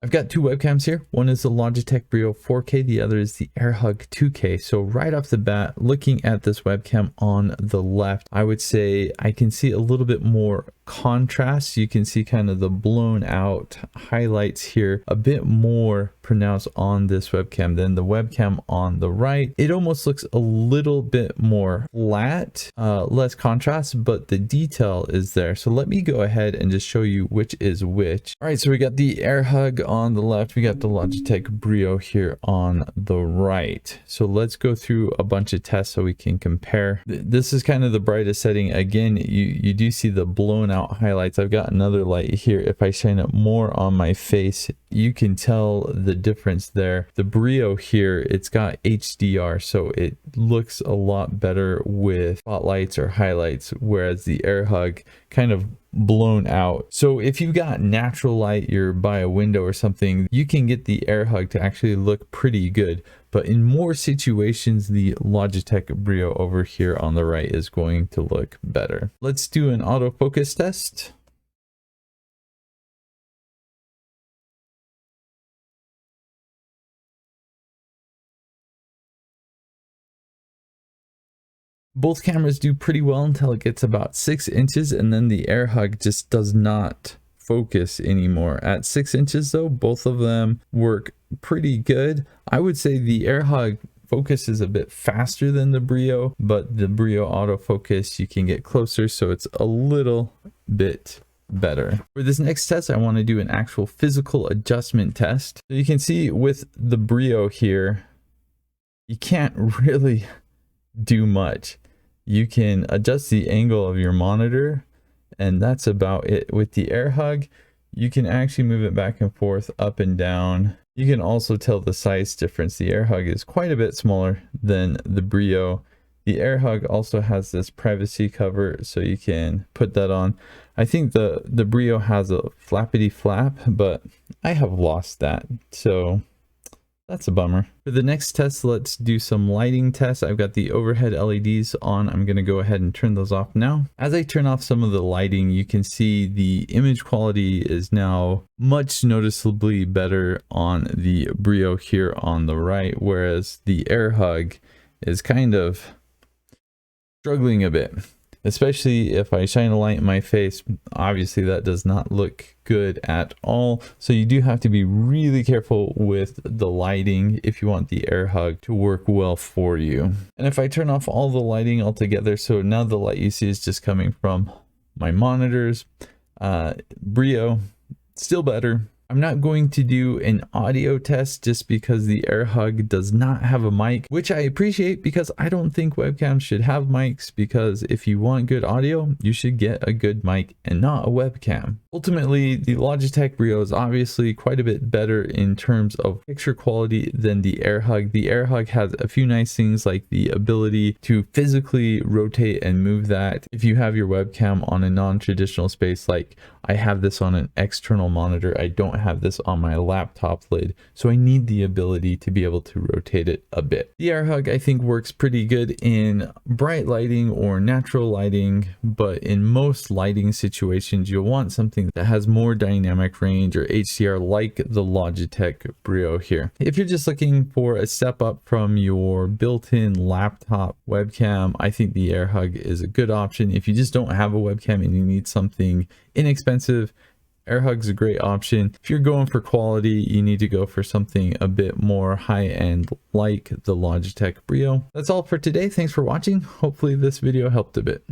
I've got two webcams here. One is the Logitech Brio 4K, the other is the Airhug 2K. So right off the bat, looking at this webcam on the left, I would say I can see a little bit more contrast. You can see kind of the blown out highlights here, a bit more pronounced on this webcam than the webcam on the right. It almost looks a little bit more flat, less contrast, but the detail is there. So let me go ahead and just show you which is which. All right, so we got the Airhug on the left, we got the Logitech Brio here on the right. So let's go through a bunch of tests so we can compare. This is kind of the brightest setting. Again, you do see the blown out highlights. I've got another light here. If I shine it more on my face, you can tell the difference there. The Brio here, it's got HDR, so it looks a lot better with spotlights or highlights, whereas the Airhug kind of blown out. So if you've got natural light, you're by a window or something, you can get the Airhug to actually look pretty good. But in more situations, the Logitech Brio over here on the right is going to look better. Let's do an autofocus test. Both cameras do pretty well until it gets about 6 inches, and then the Airhug just does not focus anymore. At 6 inches though, both of them work pretty good. I would say the Airhug focuses a bit faster than the Brio, but the Brio autofocus, you can get closer, so it's a little bit better. For this next test, I want to do an actual physical adjustment test. So you can see with the Brio here, you can't really do much. You can adjust the angle of your monitor, and that's about it. With the Airhug, you can actually move it back and forth, up and down. You can also tell the size difference. The Airhug is quite a bit smaller than the Brio. The Airhug also has this privacy cover, so you can put that on. I think the Brio has a flappity flap, but I have lost that, so that's a bummer. For the next test, let's do some lighting tests. I've got the overhead LEDs on. I'm going to go ahead and turn those off now. As I turn off some of the lighting, you can see the image quality is now much noticeably better on the Brio here on the right, whereas the Airhug is kind of struggling a bit. Especially if I shine a light in my face, obviously that does not look good at all. So you do have to be really careful with the lighting if you want the Airhug to work well for you. And if I turn off all the lighting altogether, so now the light you see is just coming from my monitors, Brio, still better. I'm not going to do an audio test just because the Airhug does not have a mic, which I appreciate because I don't think webcams should have mics, because if you want good audio, you should get a good mic and not a webcam. Ultimately, the Logitech Brio is obviously quite a bit better in terms of picture quality than the Airhug. The Airhug has a few nice things like the ability to physically rotate and move that. If you have your webcam on a non-traditional space, like I have this on an external monitor, I don't have this on my laptop lid, so I need the ability to be able to rotate it a bit. The Airhug I think works pretty good in bright lighting or natural lighting, but in most lighting situations you'll want something that has more dynamic range or HDR like the Logitech Brio here. If you're just looking for a step up from your built-in laptop webcam, I think the Airhug is a good option. If you just don't have a webcam and you need something inexpensive, Airhug's a great option. If you're going for quality, you need to go for something a bit more high-end like the Logitech Brio. That's all for today. Thanks for watching. Hopefully this video helped a bit.